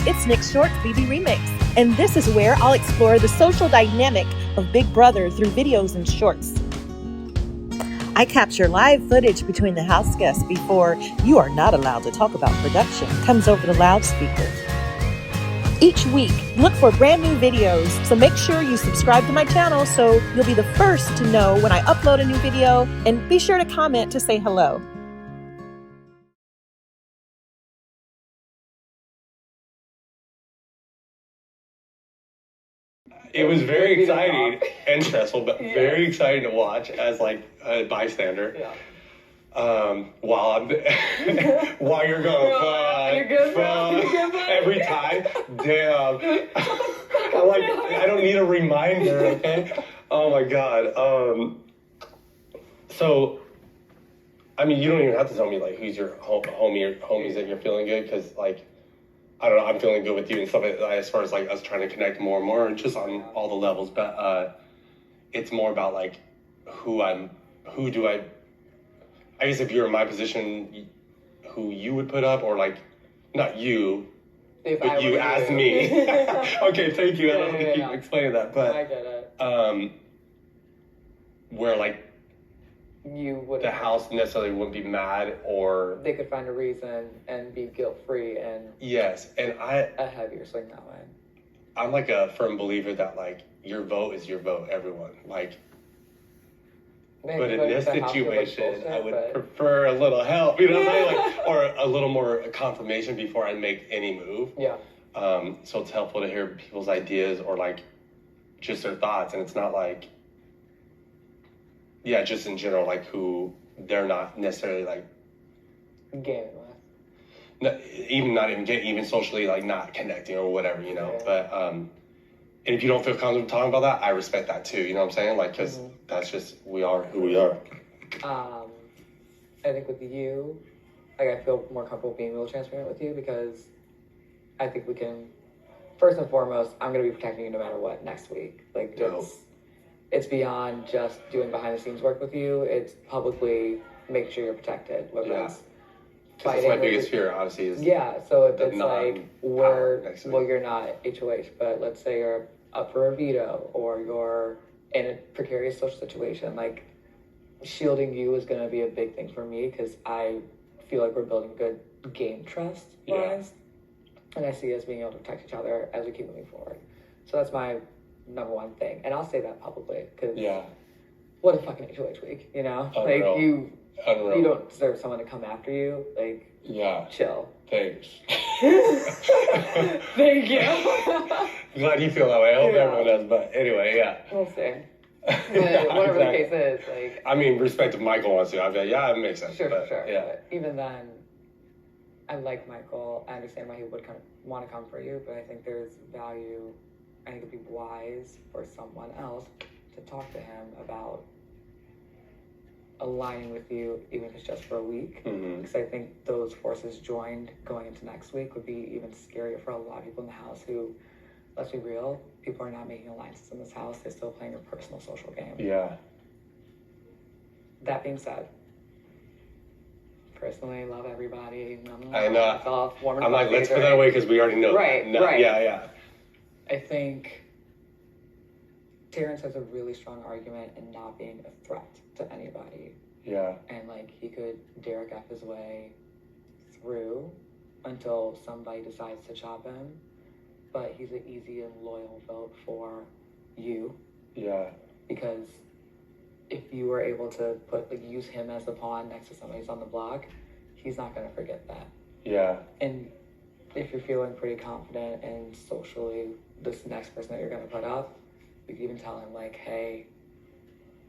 it's Nick Short's BB Remix, and this is where I'll explore the social dynamic of Big Brother through videos and shorts. I capture live footage between the house guests before "You Are Not Allowed to Talk About Production" comes over the loudspeaker. Each week, look for brand new videos, so make sure you subscribe to my channel so you'll be the first to know when I upload a new video, and be sure to comment to say hello. It was very exciting and stressful, but very exciting to watch as like a bystander. Yeah. While you're going, every time, damn. I don't need a reminder, okay? Oh my God. So, I mean, you don't even have to tell me like who's your homie or homies that you're feeling good, because like, I don't know, I'm feeling good with you and stuff like that, as far as like us trying to connect more and more, just on all the levels. But it's more about like I guess if you're in my position, who you would put up, or like, not you, but you as me. Okay, thank you. I don't have to keep explaining that, but I get it. Where like You would the house necessarily wouldn't be mad, or they could find a reason and be guilt-free, and yes, and a heavier swing that way. I'm like a firm believer that like your vote is your vote, everyone. Like, but in this situation, I would prefer a little help, you know what I'm saying? Like, or a little more confirmation before I make any move. Yeah. So it's helpful to hear people's ideas, or like just their thoughts, and it's not like, yeah, just in general, like who they're not necessarily like gaming with. Not even socially, like not connecting or whatever, you know. Yeah. But and if you don't feel comfortable talking about that, I respect that too. You know what I'm saying? Like, because that's just, we are who we are. I think with you, like, I feel more comfortable being real transparent with you, because I think we can. First and foremost, I'm gonna be protecting you no matter what next week. Like, it's beyond just doing behind the scenes work with you. It's publicly making sure you're protected. Because that's my biggest fear, obviously. Is so if it's like, you're not HOH, but let's say you're up for a veto, or you're in a precarious social situation, like, shielding you is going to be a big thing for me, because I feel like we're building good game trust wise, and I see us being able to protect each other as we keep moving forward. So that's my number one thing, and I'll say that publicly, because what a fucking HOH week, you know? Unreal. Like, you don't deserve someone to come after you. Like, chill. Thanks. Thank you. Glad you feel that way. I hope everyone does, but anyway, we'll see. Whatever the case is, like, I mean, respect if Michael wants to. I'd be like, it makes sense. Sure. Yeah. But even then, I like Michael. I understand why he would want to come for you, but I think there's value. I think it'd be wise for someone else to talk to him about aligning with you, even if it's just for a week. Because I think those forces joined going into next week would be even scarier for a lot of people in the house who, let's be real, people are not making alliances in this house. They're still playing a personal social game. Yeah. That being said, personally, love everybody. I know. It's all warm and I'm like, let's put that away, because we already know. Right. Yeah. I think Terrence has a really strong argument in not being a threat to anybody. Yeah. And like, he could Derek F his way through until somebody decides to chop him. But he's an easy and loyal vote for you. Yeah. Because if you were able to use him as a pawn next to somebody who's on the block, he's not gonna forget that. Yeah. And if you're feeling pretty confident and socially this next person that you're gonna put up, you can even tell him like, hey,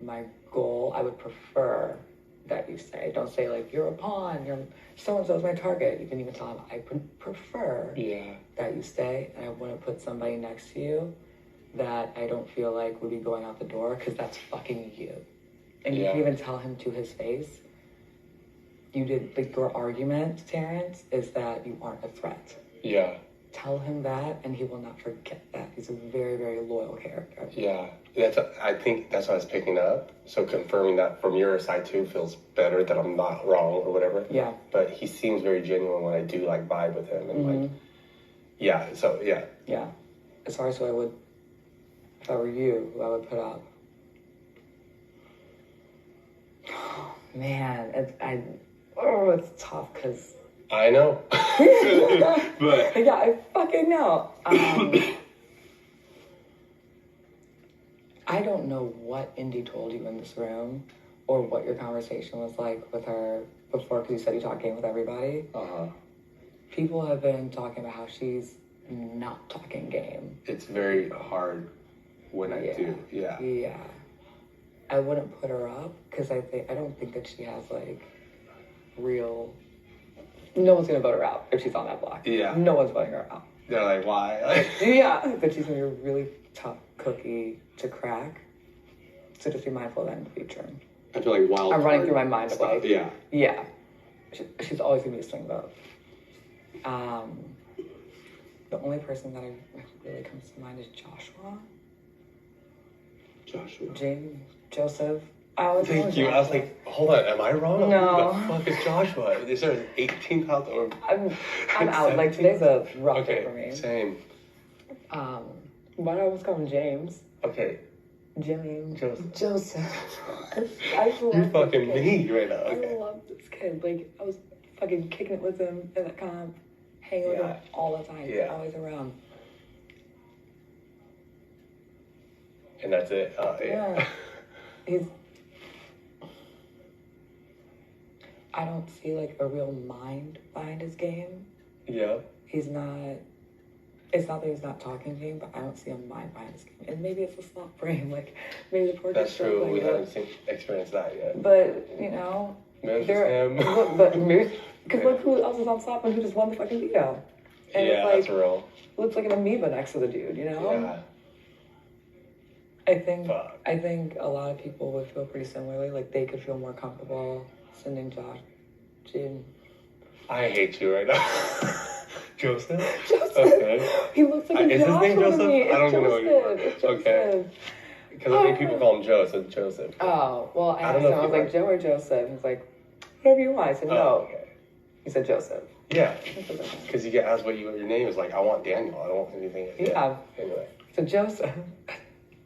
my goal, I would prefer that you stay. Don't say like, you're a pawn, you're so-and-so's my target. You can even tell him, I prefer that you stay, and I wouldn't put somebody next to you that I don't feel like would be going out the door, because that's fucking you. And you can even tell him to his face, you did, like, your argument, Terrence, is that you aren't a threat. Yeah. Tell him that, and he will not forget that. He's a very, very loyal character. Yeah. I think that's what I was picking up. So confirming that from your side too feels better, that I'm not wrong or whatever. Yeah. But he seems very genuine when I do like vibe with him, and like Yeah, so, yeah. Yeah. As far as who I would, if I were you, who I would put up. Man, it's tough because... I know. But... Yeah, I fucking know. I don't know what Indy told you in this room or what your conversation was like with her before, because you said you talked game with everybody. Uh-huh. People have been talking about how she's not talking game. It's very hard when I do. Yeah. Yeah. I wouldn't put her up because I don't think that she has like real... No one's gonna vote her out if she's on that block. Yeah. No one's voting her out. They're like, why? Yeah. But she's gonna be a really tough cookie to crack. So just be mindful of that in the future. I feel like wild. I'm running through my mind of stuff. like, Yeah. Yeah. She's always gonna be a swing vote. The only person that really comes to mind is Joshua. Joseph. Thank you. I was like, hold on, am I wrong? No. Who the fuck is Joshua? Is there an 18th out or? I'm out. Like today's a rough day for me. Same. Why do I almost call him James? Okay. Jimmy. Joseph. I You're fucking me right now. Okay. I love this kid. Like I was fucking kicking it with him in the comp, hanging with him all the time. Yeah. Always around. And that's it. Yeah. I don't see like a real mind behind his game. Yeah. He's not. It's not that he's not talking game, but I don't see a mind behind his game. And maybe it's a slot brain. Like maybe the poor kid's That's true. We struggling. haven't experienced that yet. But you know, Maybe it's him. but maybe because look who else is on slot and who just won the fucking veto. And Yeah, it's like, that's real. looks like an amoeba next to the dude. You know. Yeah. I think a lot of people would feel pretty similarly. Like they could feel more comfortable sending Josh. Jim. I hate you right now. Joseph? Joseph. Okay. He looks like a Is his Joshua name to Joseph? me. I don't even know Joseph. It's Joseph. Okay. Because I think people call him Joe, so Joseph. Oh, well, I asked don't know him, I if was like, Joe or Joseph? He's like, whatever you want. I said, no. Okay. He said Joseph. Yeah. Because you get asked what your name is. Like, I want Daniel. I don't want anything. Yeah. Anyway. So Joseph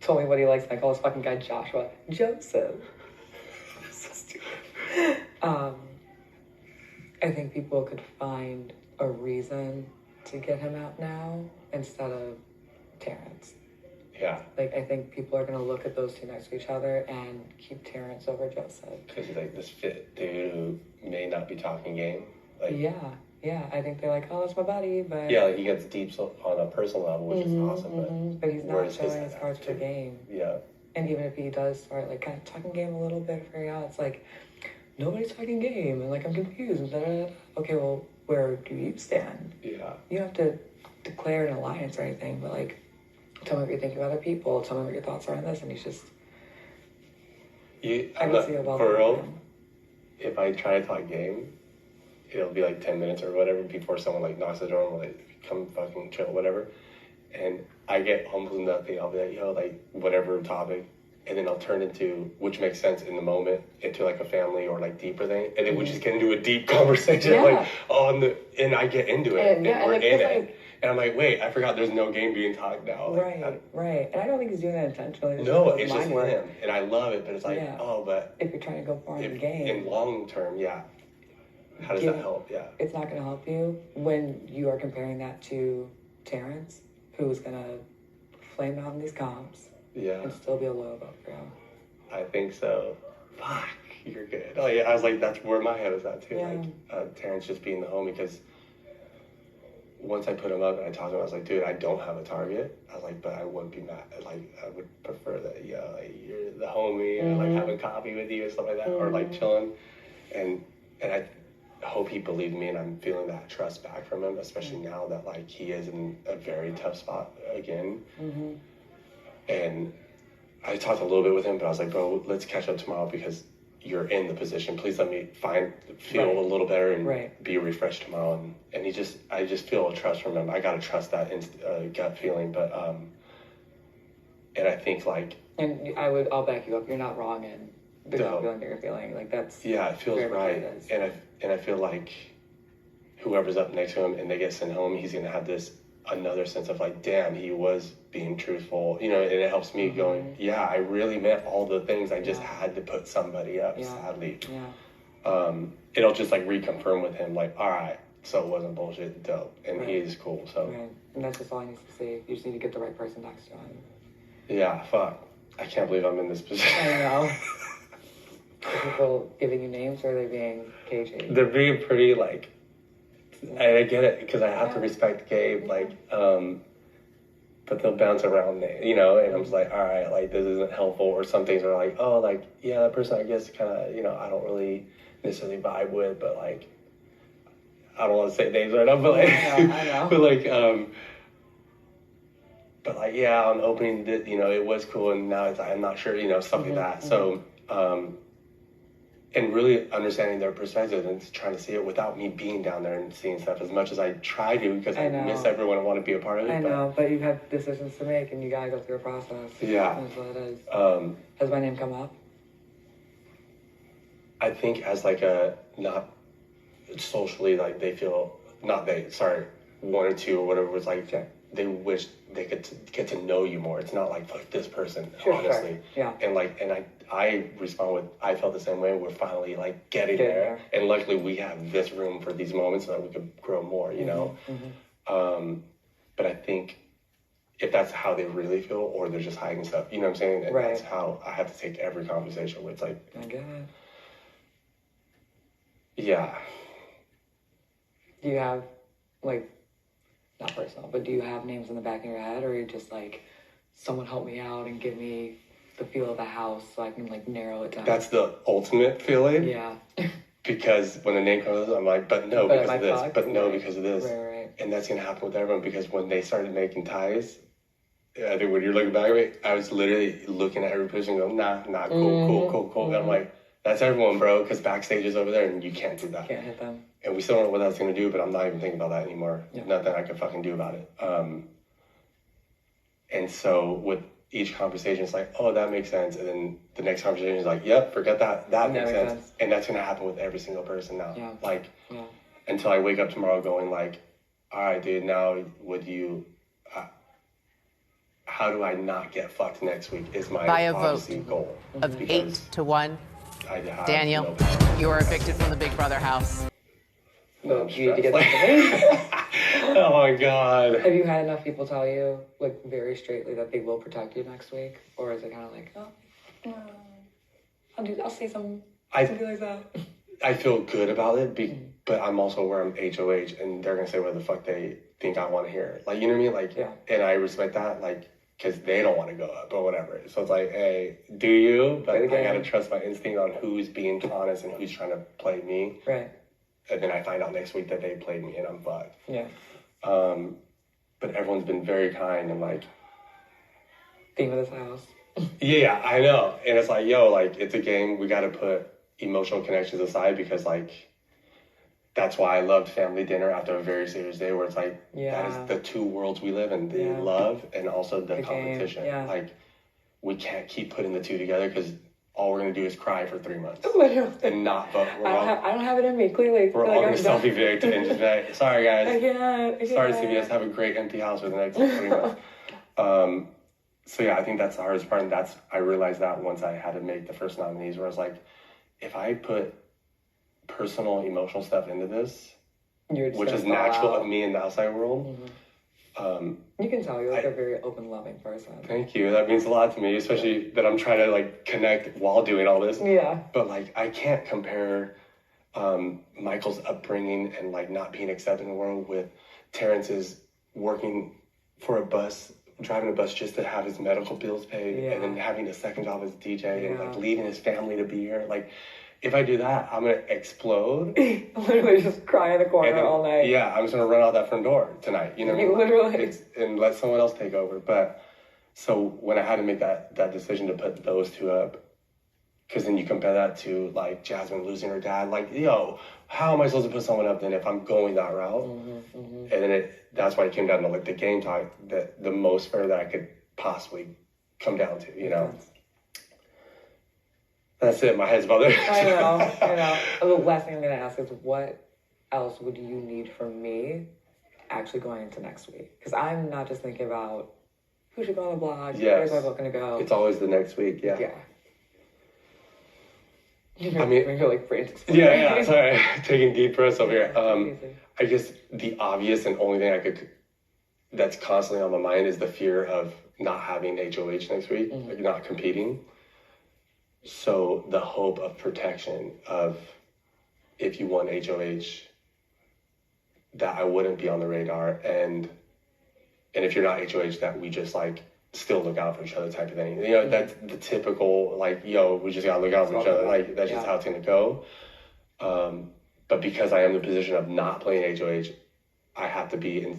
told me what he likes, and I call this fucking guy Joshua. Joseph. So stupid. I think people could find a reason to get him out now instead of Terrence. Yeah. Like, I think people are going to look at those two next to each other and keep Terrence over Joseph. Because he's like this fit dude who may not be talking game. Like, yeah. I think they're like, oh, that's my buddy, but... Yeah, like he gets deep on a personal level, which is awesome. But he's not showing his cards for game. Yeah. And even if he does start, like, kind of talking game a little bit, figuring out, it's like, nobody's talking game, and, like, I'm confused. And da-da-da. Okay, well, where do you stand? Yeah. You don't have to declare an alliance or anything, but, like, tell me what you're thinking of other people. Tell me what your thoughts are on this. And he's just... I'm not, for real, if I try to talk game, it'll be like 10 minutes or whatever before someone like knocks the door and will like come fucking chill, whatever. And I get almost nothing. I'll be like, yo, like whatever topic. And then I'll turn into, which makes sense in the moment, into like a family or like deeper thing. And then we just get into a deep conversation, like and I get into it and we're in it. And I'm like, wait, I forgot there's no game being talked now. Like, right. And I don't think he's doing that intentionally. No, it's just him. And I love it, but it's like, but... If you're trying to go far in the game... In long term, how does that help? Yeah. It's not going to help you when you are comparing that to Terrence, who's going to flame out in these comps and still be a low vote for you. I think so. Fuck, you're good. Oh, yeah, I was like, that's where my head was at, too. Yeah. Like, Terrence just being the homie, because once I put him up and I talked to him, I was like, dude, I don't have a target. I was like, but I wouldn't be mad. Like, I would prefer that, like, you're the homie and, like, having coffee with you or stuff like that, or, like, chilling. And I hope he believed me, and I'm feeling that trust back from him, especially now that, like, he is in a very tough spot again. And I talked a little bit with him, but I was like, bro, let's catch up tomorrow because you're in the position. Please let me feel a little better and be refreshed tomorrow. And I just feel a trust from him. I got to trust that gut feeling. But, and I think, like... And I'll back you up. You're not wrong in the gut feeling that you're feeling. Like, that's... Yeah, it feels right. And I feel like whoever's up next to him and they get sent home, he's going to have this another sense of like, damn, he was being truthful, and it helps me going, yeah, I really meant all the things. I just had to put somebody up, sadly. It'll just like reconfirm with him, like, all right, so it wasn't bullshit, dope, and he is cool. So and that's just all he needs to see. You just need to get the right person next to him. Yeah, fuck, I can't believe I'm in this position. I know. Are people giving you names, or are they being cagey? They're being pretty like, I get it, because I have to respect Gabe, like, but they'll bounce around, and I'm just like, all right, like, this isn't helpful, or some things are like, oh, like, yeah, that person, I guess, kind of, I don't really necessarily vibe with, but, like, I don't want to say names right now, but, like, I know. but, like, yeah, on opening, it was cool, and now I'm not sure, stuff like that, so, and really understanding their perspective and trying to see it without me being down there and seeing stuff as much as I try to, because I miss everyone and want to be a part of it. I know, but you have decisions to make and you gotta go through a process. Yeah. That's what it is. Has my name come up? I think as like a, not socially, like they feel, one or two or whatever was like, they wish they could get to know you more. It's not like, fuck this person, honestly. Yeah. And I respond with, I felt the same way. We're finally like getting there. And luckily we have this room for these moments so that we could grow more, But I think if that's how they really feel, or they're just hiding stuff, you know what I'm saying? And that's how I have to take every conversation where it's like, I get it. Yeah. Do you have, like, not personal, but do you have names in the back of your head, or are you just like, someone help me out and give me the feel of the house so I can like narrow it down? That's the ultimate feeling. Yeah. Because when the name comes, I'm like, but no, because of this, but no, because of this. Right. And that's going to happen with everyone, because when they started making ties, I think when you're looking back at it, I was literally looking at every person and going, nah, cool. And I'm like, that's everyone, bro, because backstage is over there and you can't do that. Can't hit them. And we still don't know what that's going to do, but I'm not even thinking about that anymore. Yeah. Nothing I can fucking do about it. And so with each conversation, it's like, oh, that makes sense. And then the next conversation is like, yep, forget that. That makes sense. And that's going to happen with every single person now. Yeah. Like, until I wake up tomorrow going like, all right, dude, now would you, how do I not get fucked next week is my by a obviously vote goal. of 8-1. Daniel, you are evicted from the Big Brother house. No, I'm You need to get stressed. Oh my God. Have you had enough people tell you, like, very straightly that they will protect you next week? Or is it kind of like, I'll say something like that? I feel good about it, but I'm also where I'm HOH, and they're going to say what the fuck they think I want to hear. Like, you know what I mean? Like, and I respect that, like, because they don't want to go up or whatever. So it's like, hey, do you? But I got to trust my instinct on who's being honest and who's trying to play me. Right. And then I find out next week that they played me and I'm fucked. Yeah. But everyone's been very kind and like... Theme of this house. Yeah, I know. And it's like, yo, like, it's a game. We got to put emotional connections aside, because like, that's why I loved family dinner after a very serious day, where it's like, that is the two worlds we live in, the love and also the competition. Like, we can't keep putting the two together, because all we're going to do is cry for 3 months. And not vote. I don't have it in me, clearly. We're all going to self-evict and just be like, sorry guys. I can't. Sorry CBS, have a great empty house for the next 3 months. So yeah, I think that's the hardest part, and I realized that once I had to make the first nominees, where I was like, if I put personal, emotional stuff into this, which is natural of me in the outside world. You can tell you're like a very open, loving person. Thank you. That means a lot to me, especially that I'm trying to like connect while doing all this. Yeah. But like, I can't compare Michael's upbringing and like not being accepted in the world with Terrence's working for a bus, driving a bus just to have his medical bills paid, and then having a second job as a DJ and like leaving his family to be here. Like, if I do that, I'm gonna explode. Literally just cry in the corner all night. Yeah, I'm just gonna run out that front door tonight. You know what I mean? Literally. And let someone else take over. But so when I had to make that decision to put those two up, because then you compare that to like Jasmine losing her dad, like, yo, how am I supposed to put someone up then if I'm going that route? And then that's why it came down to like the game talk, that the most fair that I could possibly come down to, you know? That's it. My head's bothered. I know. The last thing I'm going to ask is, what else would you need from me actually going into next week. Because I'm not just thinking about who should go on the blog, Yes. where's my book going to go. It's always the next week, yeah. Yeah. I mean, you're like frantic. yeah, sorry. Taking deep breaths over here. Easy. I guess the obvious and only thing that's constantly on my mind is the fear of not having HOH next week, like not competing. So the hope of protection of if you won HOH, that I wouldn't be on the radar, and if you're not HOH, that we just like still look out for each other type of thing. You know, that's the typical like, yo, we just gotta look out for each other. Like that's just how it's gonna go. But because I am in the position of not playing HOH, I have to be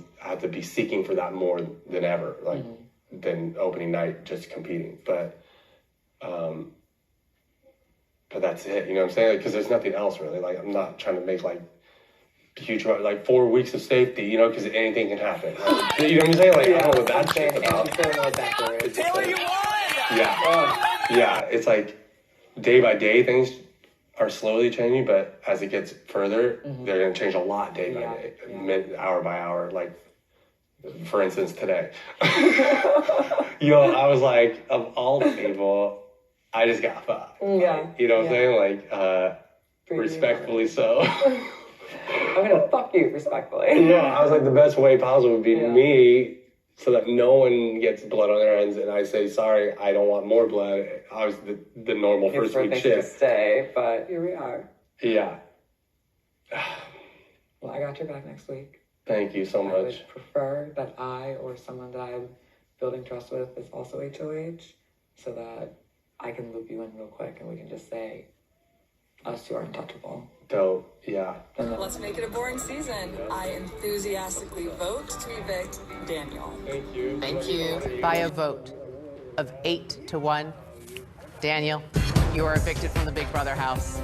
seeking for that more than ever, like than opening night just competing. But that's it. You know what I'm saying? Because there's nothing else really. Like I'm not trying to make like huge, like 4 weeks of safety, you know, because anything can happen. Like, you know what I'm saying? Like I don't know what that shit's about. Taylor, you won! Yeah, it's like day by day things are slowly changing, but as it gets further, they're going to change a lot day by day, hour by hour. Like, for instance, today. Yo, I was like, of all the people, I just got fucked. Yeah. You know what I'm saying? Like, respectfully so. I'm going to fuck you respectfully. Yeah, I was like, the best way possible would be me, so that no one gets blood on their hands, and I say, sorry, I don't want more blood. I was the normal first week shit. To stay, but here we are. Yeah. Well, I got your back next week. Thank you so much. I would prefer that I or someone that I'm building trust with is also HOH, so that I can loop you in real quick and we can just say, us two are untouchable. Dope, yeah. Let's make it a boring season. I enthusiastically vote to evict Daniel. Thank you. Thank you. By a vote of 8 to 1, Daniel, you are evicted from the Big Brother house.